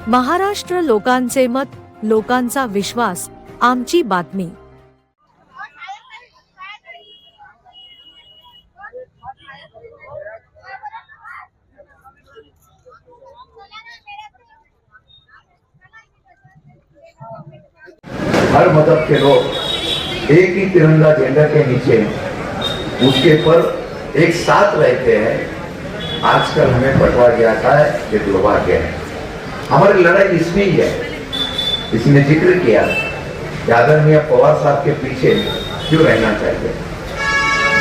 महाराष्ट्र लोकांचे मत, लोकांचा विश्वास, आमची बातमी। हर मजहब के लोग एक ही तिरंगा झंडा के नीचे उसके पर एक साथ रहते हैं। आजकल हमें बंटवा जाता है, ये दुर्भाग्य है। हमारी लड़ाई इसमें ही है। इसने जिक्र किया कि आदरणीय पवार साहब के पीछे क्यों रहना चाहिए,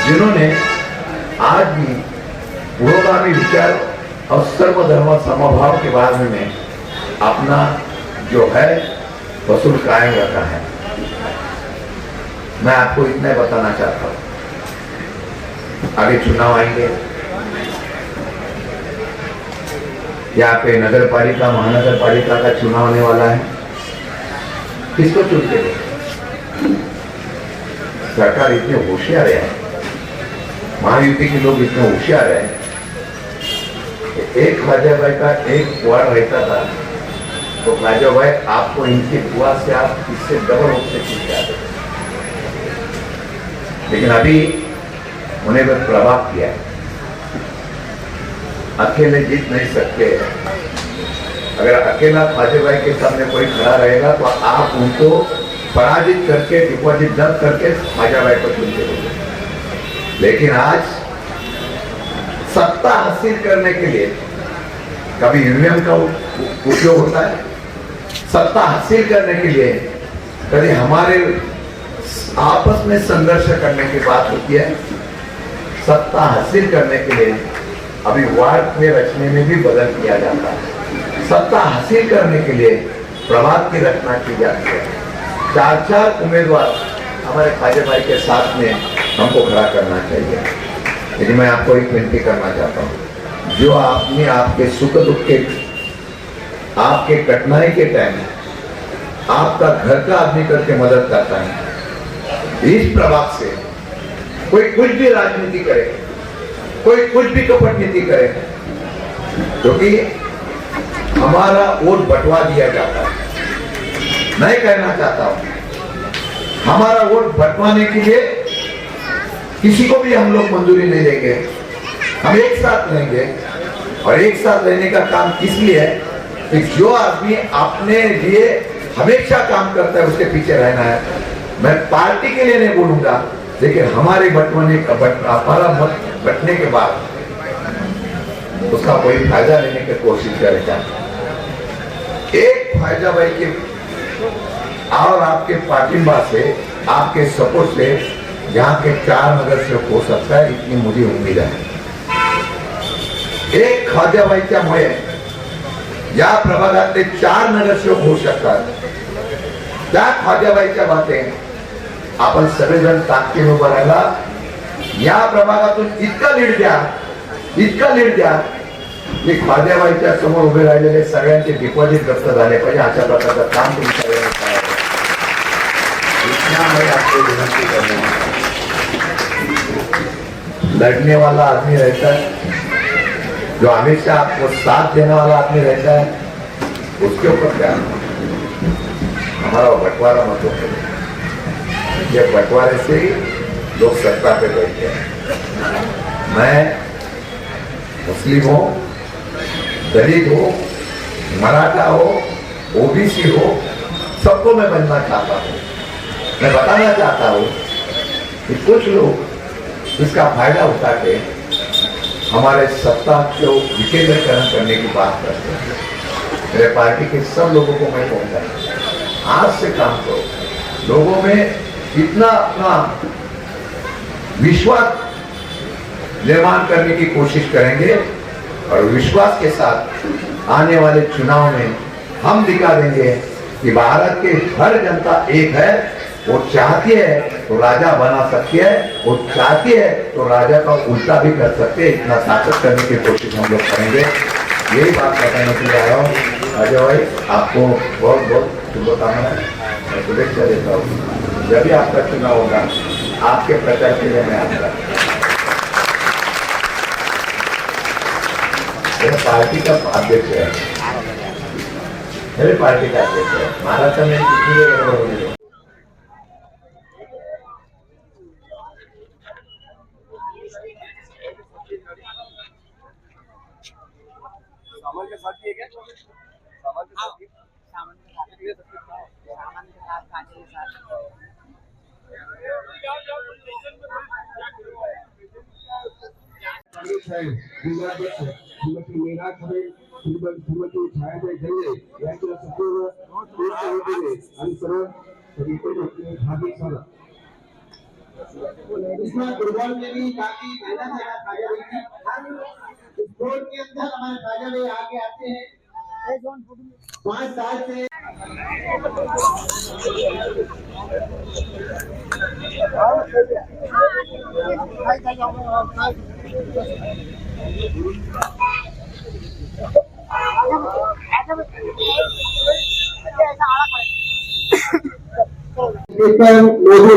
जिन्होंने आज भी पुरोगामी विचार और सर्वधर्म समभाव के बारे में अपना जो है वसूल कायम रखा है। मैं आपको इतना बताना चाहता हूं, आगे चुनाव आएंगे, यहाँ पे नगर पालिका महानगर पालिका का चुनाव होने वाला है। किसको चुनते हैं? सरकार इतने होशियार है, महायुति के लोग इतने होशियार है। एक ख्वाजा भाई का एक वार्ड रहता था, तो ख्वाजा भाई आपको इनके दुआ से आप इससे डबल रूप से जीत जाते, लेकिन अभी उन्हें वह प्रभाव किया। अकेले जीत नहीं सकते। अगर अकेला ख्वाजा भाई के सामने कोई खड़ा रहेगा तो आप उनको पराजित करके डिपॉजिट जब्त करके ख्वाजा भाई को चुनते होंगे। लेकिन आज सत्ता हासिल करने के लिए कभी यूनियन का उपयोग होता है, सत्ता हासिल करने के लिए कभी हमारे आपस में संघर्ष करने की बात होती है। सत्ता हासिल करने के लिए अभी वार्ड में रचने में भी बदल किया जाता है। सत्ता हासिल करने के लिए प्रभाव की रचना की जाती है। चार चार उम्मीदवार हमारे ख्वाजा भाई के साथ में हमको खड़ा करना चाहिए। लेकिन मैं आपको एक विनती करना चाहता हूँ, जो आपने आपके सुख दुख के, आपके कठिनाई के टाइम आपका घर का आदमी करके मदद करता है, इस प्रभाव से कोई कुछ भी राजनीति करे, कोई कुछ भी कपट नीति करे, क्योंकि हमारा वोट बंटवा दिया जाता है। मैं कहना चाहता हूं, हमारा वोट बंटवाने के लिए किसी को भी हम लोग मंजूरी नहीं देंगे। हम एक साथ लेंगे, और एक साथ लेने का काम किस लिए है कि जो आदमी अपने लिए हमेशा काम करता है उसके पीछे रहना है। मैं पार्टी के लिए नहीं बोलूंगा, लेकिन हमारे बंटवाने का हमारा मत बंटने के बाद उसका कोई फायदा लेने की कोशिश करेगा। एक फायदा भाई के और आपके पार्टिंबा से, आपके सपोर्ट से यहाँ के 4 नगर से हो सकता है, इतनी मुझे उम्मीद है। एक ख्वाजा भाई क्या मुळे या प्रभागातले 4 नगरसेवक होऊ शकतात। त्या ख्वाजा भाईच्या बातें आपण सगळेजण ताकदीने उभं राहिला। या प्रभागातून इतका लीड द्या, इतका लीड द्या की ख्वाजाबाईच्या समोर उभे राहिलेले सगळ्यांचे डिपॉझिट जप्त झाले पाहिजे। अशा प्रकारचं काम तुम्ही सगळ्यांनी करावं। इतना मैं आपको विनंती करना, लड़ने वाला आदमी रहता है, जो हमेशा आपको साथ देने वाला आदमी रहता है, उसके ऊपर क्या हमारा बंटवारा मत हो। ये बंटवारे से ही लोग सत्ता पे बैठते हैं। मैं मुस्लिम हो, दलित हो, मराठा हो, ओबीसी हो, सबको मैं बनना चाहता हूँ। मैं बताना चाहता हूँ कि कुछ लोग इसका फायदा उठा के हमारे सत्ता को विकेंद्रीकरण करने की बात करते हैं। मेरे पार्टी के सब लोगों को मैं कहूँगा, आज से काम करो। लोगों में इतना अपना विश्वास निर्माण करने की कोशिश करेंगे, और विश्वास के साथ आने वाले चुनाव में हम दिखा देंगे कि भारत की हर जनता एक है। वो चाहती है तो राजा बना सकती है, वो चाहती है तो राजा का उल्टा भी कर सकते हैं। इतना ताकत करने की कोशिश हम लोग करेंगे। यही बात बताने के लिए आया हूँ। अजय भाई, आपको बहुत बहुत शुभकामनाएं, मैं शुभेच्छा देता हूँ। जब भी आपका चुनाव होगा, आपके प्रचार के लिए मैं आऊँगा। पार्टी का अध्यक्ष है, मेरे पार्टी का अध्यक्ष है, महाराष्ट्र में कितनी गड़बड़ हो रही है। सामान के साथ ही है क्या? सामान के साथ ही? सामान के साथ खाने के साथ श्रीमती मीरा खरे श्रीमती छायाबाई जल्ले यांच्या संपूर्ण पूर्ण आणि सर्व सगळीकडे भाभी सर इसमें फुटबॉल में भी काफी मेहनत है खाजा भाई की। स्पोर्ट के अंदर हमारे खाजा भाई आगे आते हैं 5 साल से।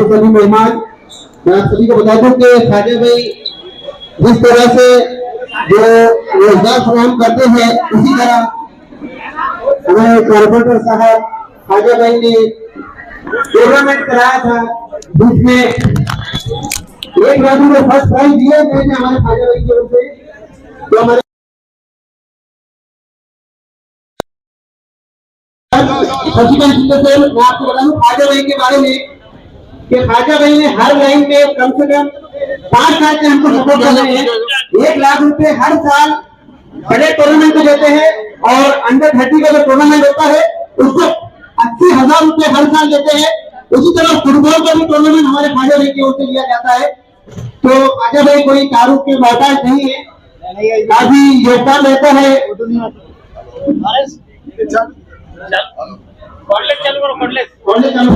सभी मेहमान, मैं आप सभी को बता दूं कि खाजा भाई जिस तरह से जो रोजगार फराहम करते हैं उसी तरह हमारे कॉर्पोरेटर साहब खाजा भाई ने टूर्नामेंट कराया था जिसमें 1 लाख रुपए फर्स्ट प्राइज दिए गए थे हमारे खाजा भाई की ओर से। तो हमारे मैं आपको बता दूं खाजा भाई के बारे में कि खाजा भाई ने हर लाइन में कम से कम 5 साल से हमको सपोर्ट कर रहे हैं। 1 लाख रुपए हर साल बड़े टूर्नामेंट को देते हैं और अंडर 30 का जो टूर्नामेंट होता है उसको 80,000 रुपए हर साल देते हैं। उसी तरह फुटबॉल का भी टूर्नामेंट हमारे खाजा भाई की ओर से लिया जाता है। तो खाजा भाई कोई तारुफ के मोहताज नहीं है, काफी योगदान रहता है। कॉलेज चालू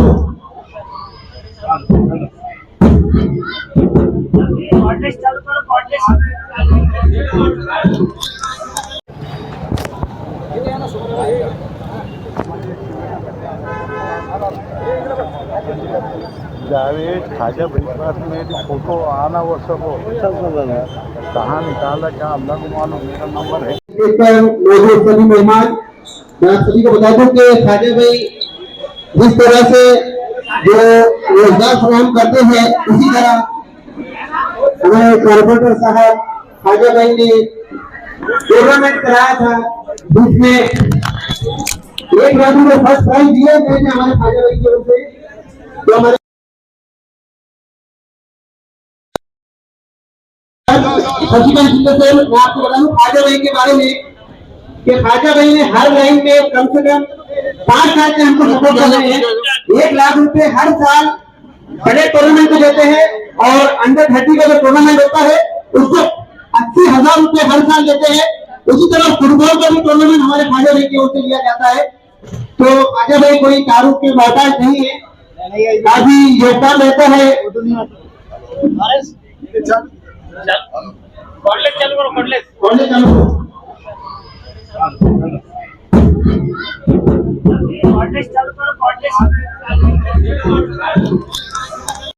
जावेद खाजा ब्रेकफास्ट में जो फोटो आना वो सब कहाँ निकाला क्या अल्लाह को मालूम। मेरा नंबर है। सभी मेहमान, मैं आप सभी को बता दूं कि खाजा भाई जिस तरह से जो रोजगार फराहम करते हैं उसी तरह हमारे कॉर्पोरेटर साहब खाजा भाई ने टूर्नामेंट कराया था जिसमें 1 लाख रुपए फर्स्ट प्राइज दिए गए थे हमारे खाजा भाई की ओर से। तो हमारे मैं आपको बता दूं खाजा भाई के बारे में कि खाजा भाई ने हर लाइन में कम से कम 5 साल से हमको सपोर्ट कर रहे हैं। 1 लाख रुपए हर साल बड़े टूर्नामेंट को देते हैं और अंडर 30 का जो टूर्नामेंट होता है उसको 80,000 रुपए हर साल देते हैं। उसी तरह फुटबॉल का भी टूर्नामेंट हमारे खाजा भाई की ओर से लिया जाता है। तो खाजा भाई कोई तारुफ के मोहताज नहीं है, काफी योगदान रहता है। कॉलेज चालू